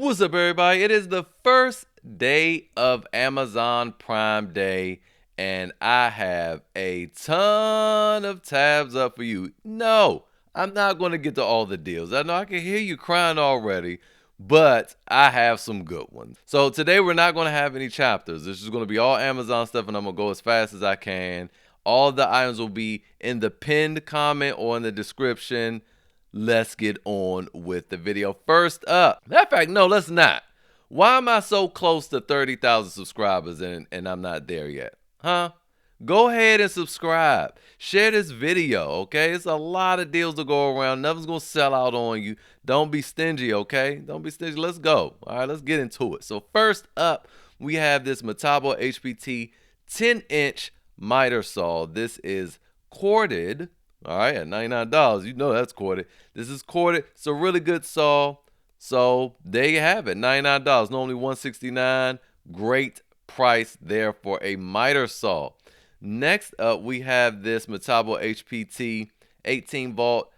What's up, everybody? It is the first day of Amazon Prime Day, and I have a ton of tabs up for you. No, I'm not going to get to all the deals. I know I can hear you crying already, but I have some good ones. So today we're not going to have any chapters. This is going to be all Amazon stuff, and I'm going to go as fast as I can. All the items will be in the pinned comment or in the description. Let's get on with the video. First up, matter of fact, no, let's not. Why am I so close to 30,000 subscribers and I'm not there yet? Huh? Go ahead and subscribe. Share this video, okay? It's a lot of deals to go around. Nothing's going to sell out on you. Don't be stingy, okay? Don't be stingy. Let's go. All right, let's get into it. So first up, we have this Metabo HPT 10-inch miter saw. This is corded. All right, at $99, you know that's corded. This is corded. It's a really good saw. So there you have it, $99. Normally $169. Great price there for a miter saw. Next up, we have this Metabo HPT 18-volt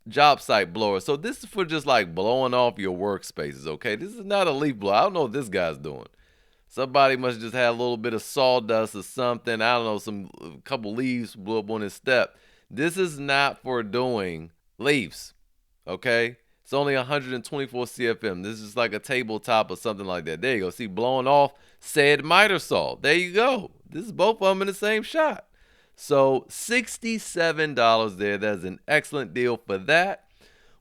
job site blower. So this is for just like blowing off your workspaces, okay? This is not a leaf blower. I don't know what this guy's doing. Somebody must just have a little bit of sawdust or something. I don't know, some couple leaves blew up on his step. This is not for doing leaves, okay? It's only 124 CFM. This is like a tabletop or something like that. There you go. See, blowing off said miter saw. There you go. This is both of them in the same shot. So $67 there. That's an excellent deal for that.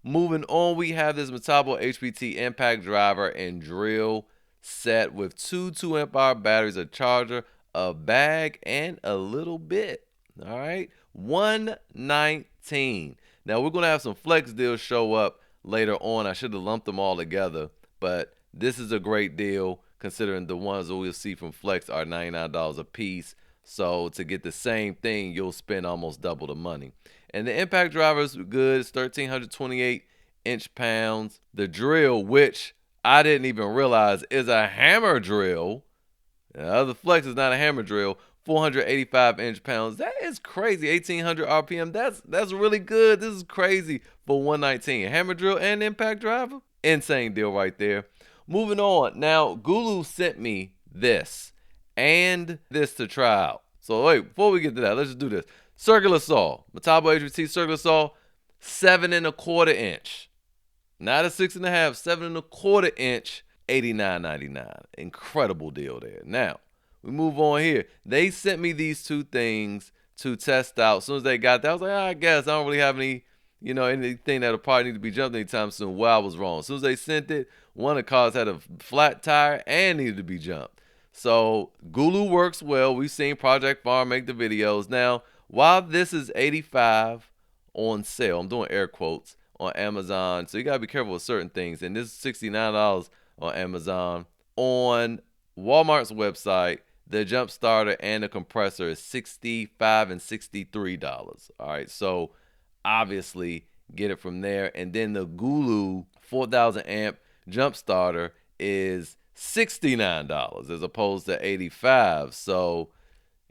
Moving on, we have this Metabo HPT impact driver and drill set with two 2 amp hour batteries, a charger, a bag, and a little bit. All right, $119. Now we're gonna have some flex deals show up later on. I should have lumped them all together, but this is a great deal considering the ones that we'll see from flex are $99 a piece. So to get the same thing, you'll spend almost double the money. And the impact driver is good. It's 1,328 inch-pounds. The drill, which I didn't even realize is a hammer drill. The other flex is not a hammer drill. 485 inch-pounds. That is crazy. 1,800 RPM. That's really good. This is crazy for 119. Hammer drill and impact driver. Insane deal right there. Moving on. Now, Gulu sent me this and this to try out. So wait, before we get to that, let's just do this. Circular saw. Metabo HPT circular saw. 7¼ inch. Not a 6.5. 7¼ inch. $89.99. Incredible deal there. Now, we move on here. They sent me these two things to test out. As soon as they got that, I was like, I guess I don't really have any, anything that'll probably need to be jumped anytime soon. Well, I was wrong. As soon as they sent it, one of the cars had a flat tire and needed to be jumped. So Gulu works well. We've seen Project Farm make the videos. Now, while this is $85 on sale, I'm doing air quotes, on Amazon, so you gotta be careful with certain things. And this is $69 on Amazon. On Walmart's website, the jump starter and the compressor is $65 and $63. All right, so obviously get it from there. And then the Gulu 4,000 amp jump starter is $69 as opposed to $85. So,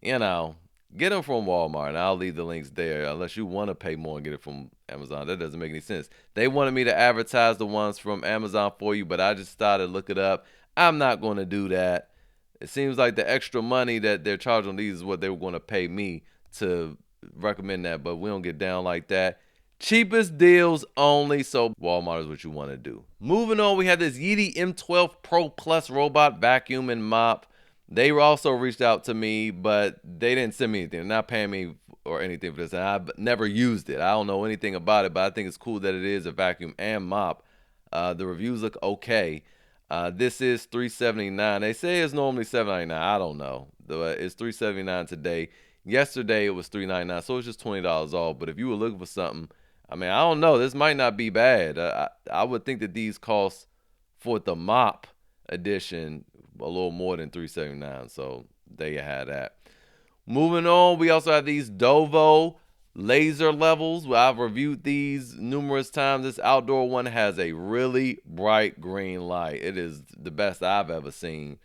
get them from Walmart, and I'll leave the links there unless you want to pay more and get it from Amazon. That doesn't make any sense. They wanted me to advertise the ones from Amazon for you, but I just started to look it up. I'm not going to do that. It seems like the extra money that they're charging on these is what they were going to pay me to recommend that, but we don't get down like that. Cheapest deals only, so Walmart is what you want to do. Moving on, we have this Yeti M12 Pro Plus robot vacuum and mop. They also reached out to me, but they didn't send me anything. They're not paying me or anything for this, and I've never used it. I don't know anything about it, but I think it's cool that it is a vacuum and mop. The reviews look okay. This is $379. They say it's normally $799. I don't know. It's $379 today. Yesterday it was $399, so it's just $20 off. But if you were looking for something, I don't know. This might not be bad. I would think that these cost for the mop edition a little more than $379. So there you have that. Moving on, we also have these Dovo laser levels. I've reviewed these numerous times. This outdoor one has a really bright green light. It is the best I've ever seen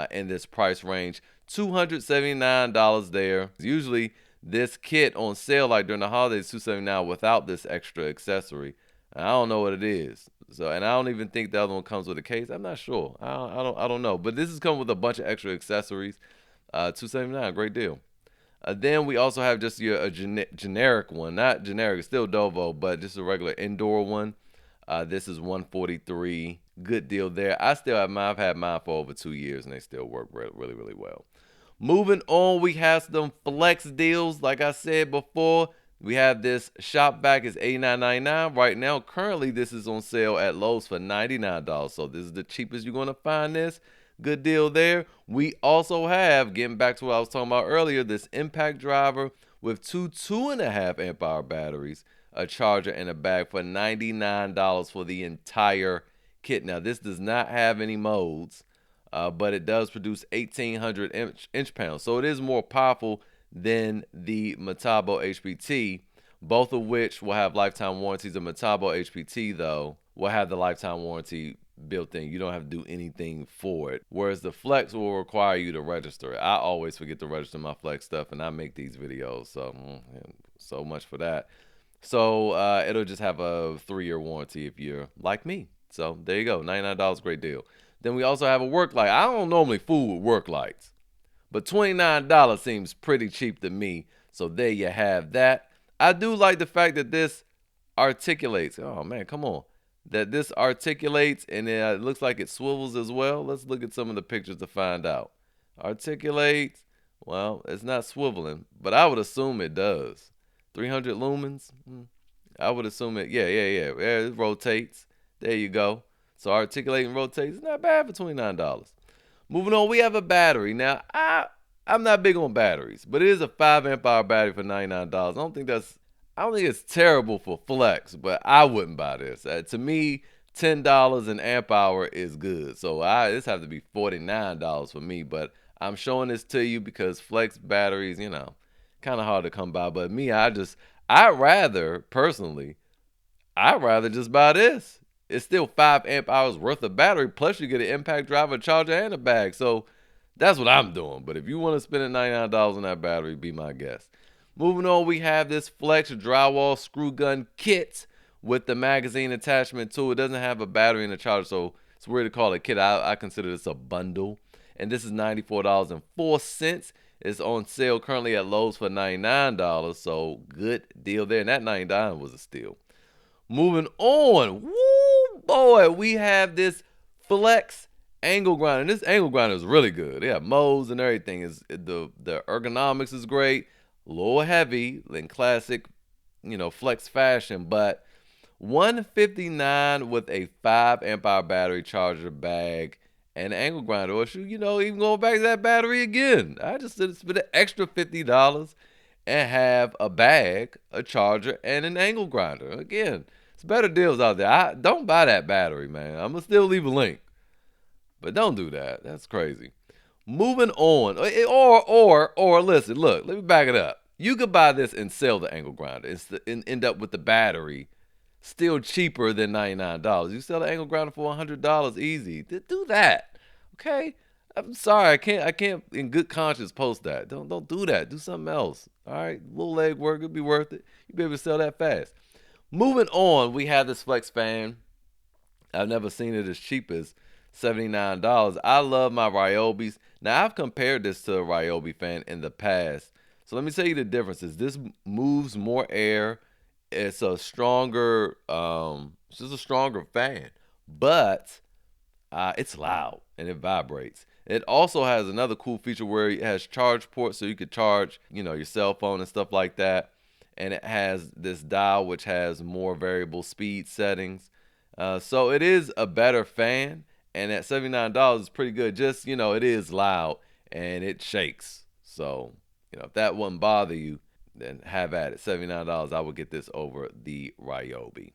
in this price range. $279 there. Usually this kit on sale like during the holidays $279 without this extra accessory. I don't know what it is. So, and I don't even think the other one comes with a case. I'm not sure. I don't know. But this is coming with a bunch of extra accessories. $279, great deal. Then we also have just a generic one, not generic, it's still Dovo, but just a regular indoor one. This is 143, good deal there. I still have mine. I've had mine for over 2 years, and they still work really, really well. Moving on, we have some flex deals. Like I said before, we have this shop vac is $89.99 right now. Currently, this is on sale at Lowe's for $99. So this is the cheapest you're going to find this. Good deal there. We also have, getting back to what I was talking about earlier, this impact driver with two 2.5 amp hour batteries, a charger, and a bag for $99 for the entire kit. Now, this does not have any modes, but it does produce 1,800 inch panels. So it is more powerful than the Metabo HPT, both of which will have lifetime warranties. The Metabo HPT, though, will have the lifetime warranty built in. You don't have to do anything for it. Whereas the Flex will require you to register it. I always forget to register my Flex stuff, and I make these videos, so much for that. So it'll just have a 3-year warranty if you're like me. So there you go, $99, great deal. Then we also have a work light. I don't normally fool with work lights, but $29 seems pretty cheap to me. So there you have that. I do like the fact that this articulates. Oh man, come on. That this articulates and it looks like it swivels as well. Let's look at some of the pictures to find out. Articulates. Well, it's not swiveling, but I would assume it does. 300 lumens. I would assume it. Yeah. It rotates. There you go. So articulating rotates. It's not bad for $29. Moving on, we have a battery. Now, I'm not big on batteries, but it is a 5 amp hour battery for $99. I don't think it's terrible for flex, but I wouldn't buy this. To me, $10 an amp hour is good. So this have to be $49 for me, but I'm showing this to you because flex batteries, kind of hard to come by. But me, personally, I'd rather just buy this. It's still 5 amp hours worth of battery, plus you get an impact driver, charger, and a bag. So that's what I'm doing. But if you want to spend $99 on that battery, be my guest. Moving on, we have this Flex drywall screw gun kit with the magazine attachment to it. It doesn't have a battery and a charger, so it's weird to call it a kit. I consider this a bundle. And this is $94.04. It's on sale currently at Lowe's for $99, so good deal there. And that $99 was a steal. Moving on, woo boy, we have this Flex angle grinder. And this angle grinder is really good. They have modes and everything. The ergonomics is great. A little heavy in classic, Flex fashion, but $159 with a 5 amp hour battery, charger, bag, and angle grinder. Or shoot, even going back to that battery again. I just spent an extra $50 and have a bag, a charger, and an angle grinder. Again, it's better deals out there. Don't buy that battery, man. I'm gonna still leave a link, but don't do that. That's crazy. Moving on, or listen, look, let me back it up. You could buy this and sell the angle grinder and end up with the battery still cheaper than $99. You sell the angle grinder for $100 easy. Do that, okay? I'm sorry, I can't in good conscience post that. Don't do that. Do something else. All right, little leg work, it'll be worth it. You'll be able to sell that fast. Moving on, we have this Flex fan. I've never seen it as cheap as $79. I love my Ryobis. Now, I've compared this to a Ryobi fan in the past. So let me tell you the differences. This moves more air. It's a stronger, it's just a stronger fan. But it's loud and it vibrates. It also has another cool feature where it has charge ports so you could charge, your cell phone and stuff like that. And it has this dial which has more variable speed settings. So it is a better fan, and at $79 is pretty good. Just, it is loud and it shakes. So, if that wouldn't bother you, then have at it. $79, I would get this over the Ryobi.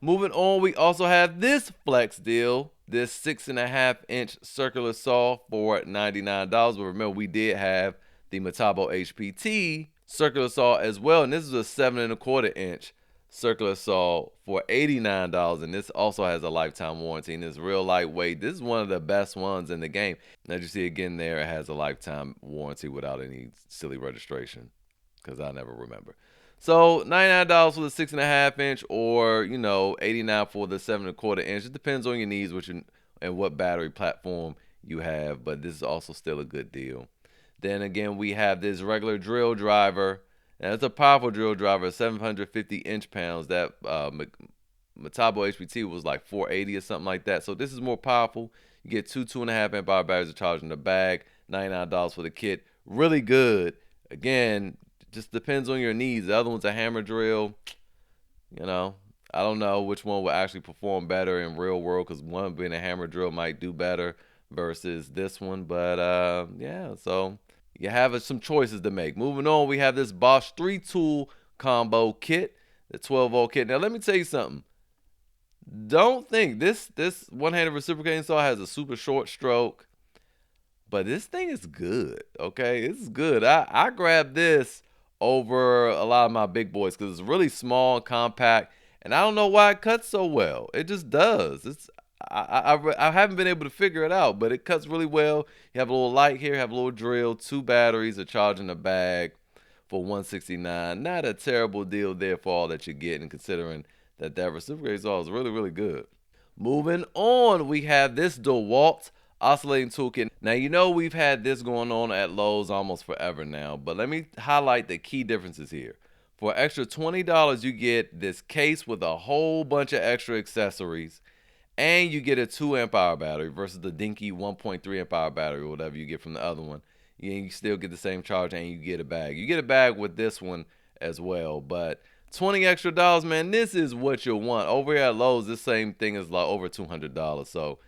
Moving on, we also have this Flex deal, this 6.5-inch circular saw for $99. But remember, we did have the Metabo HPT circular saw as well, and this is a 7.25-inch circular saw for $89, and this also has a lifetime warranty, and it's real lightweight. This is one of the best ones in the game. As you see again there, it has a lifetime warranty without any silly registration, because I never remember. So $99 for the 6.5 inch, or $89 for the 7.25 inch. It depends on your needs, and what battery platform you have, but this is also still a good deal. Then again, we have this regular drill driver. And it's a powerful drill driver, 750 inch-pounds. That Metabo HPT was like 480 or something like that. So this is more powerful. You get two 2.5 amp hour batteries to charge in the bag. $99 for the kit. Really good. Again, just depends on your needs. The other one's a hammer drill. I don't know which one will actually perform better in real world, because one being a hammer drill might do better versus this one. But yeah, so you have some choices to make. Moving on, we have this Bosch 3-tool combo kit, the 12-volt kit. Now let me tell you something. Don't think this one-handed reciprocating saw has a super short stroke, but this thing is good. Okay, this is good. I grabbed this over a lot of my big boys because it's really small and compact, and I don't know why it cuts so well. It just does. I haven't been able to figure it out, but it cuts really well. You have a little light here, have a little drill, 2 batteries, a charge in the bag for $169. Not a terrible deal there for all that you're getting, considering that reciprocating saw is really, really good. Moving on, we have this DeWalt oscillating toolkit. Now, we've had this going on at Lowe's almost forever now, but let me highlight the key differences here. For an extra $20, you get this case with a whole bunch of extra accessories, and you get a 2 amp hour battery versus the dinky 1.3 amp hour battery or whatever you get from the other one. You still get the same charge, and you get a bag. You get a bag with this one as well, but $20 extra, man, this is what you'll want. Over here at Lowe's, this same thing is like over $200. So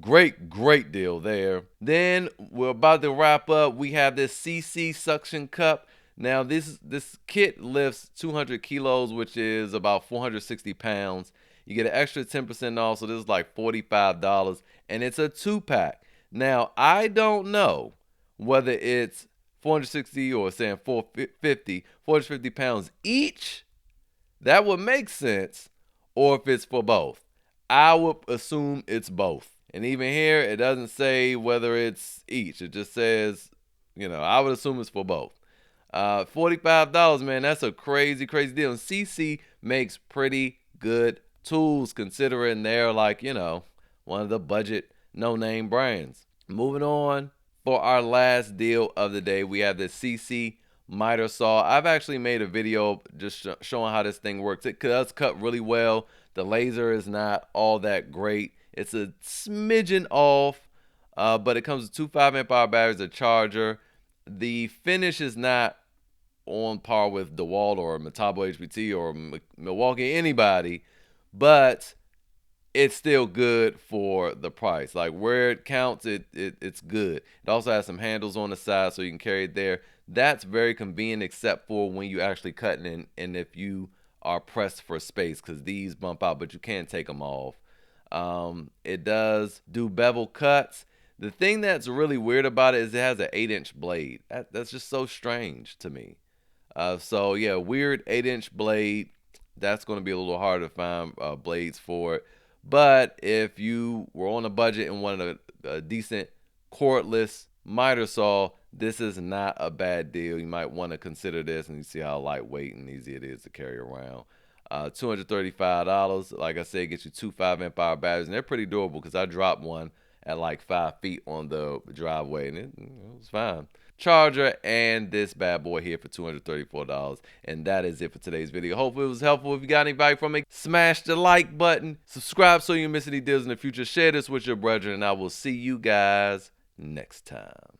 great deal there. Then we're about to wrap up. We have this CC suction cup. Now this kit lifts 200 kilos, which is about 460 pounds. You get an extra 10% off, so this is like $45, and it's a 2-pack. Now, I don't know whether it's 460 or saying 450 pounds each. That would make sense, or if it's for both. I would assume it's both. And even here, it doesn't say whether it's each. It just says, I would assume it's for both. $45, man, that's a crazy deal. And CC makes pretty good tools, considering they're like, one of the budget no-name brands. Moving on, for our last deal of the day, we have the CC miter saw. I've actually made a video just showing how this thing works. It does cut really well. The laser is not all that great. It's a smidgen off, but it comes with 2 5 amp hour batteries, a charger. The finish is not on par with DeWalt or Metabo HPT or Milwaukee, anybody, but it's still good for the price. Like, where it counts, it's good. It also has some handles on the side so you can carry it there. That's very convenient, except for when you actually cutting in, and if you are pressed for space, because these bump out, but you can't take them off. It does do bevel cuts. The thing that's really weird about it is it has an 8-inch blade. That's just so strange to me. So yeah, weird 8-inch blade. That's going to be a little harder to find blades for it. But if you were on a budget and wanted a decent cordless miter saw, this is not a bad deal. You might want to consider this, and you see how lightweight and easy it is to carry around. $235. Like I said, gets you 2 5 amp hour batteries, and they're pretty durable because I dropped one at like 5 feet on the driveway, and it was fine. Charger and this bad boy here for $234. And that is it for today's video. Hopefully it was helpful. If you got any value from it, smash the like button, subscribe so you don't miss any deals in the future, share this with your brethren, and I will see you guys next time.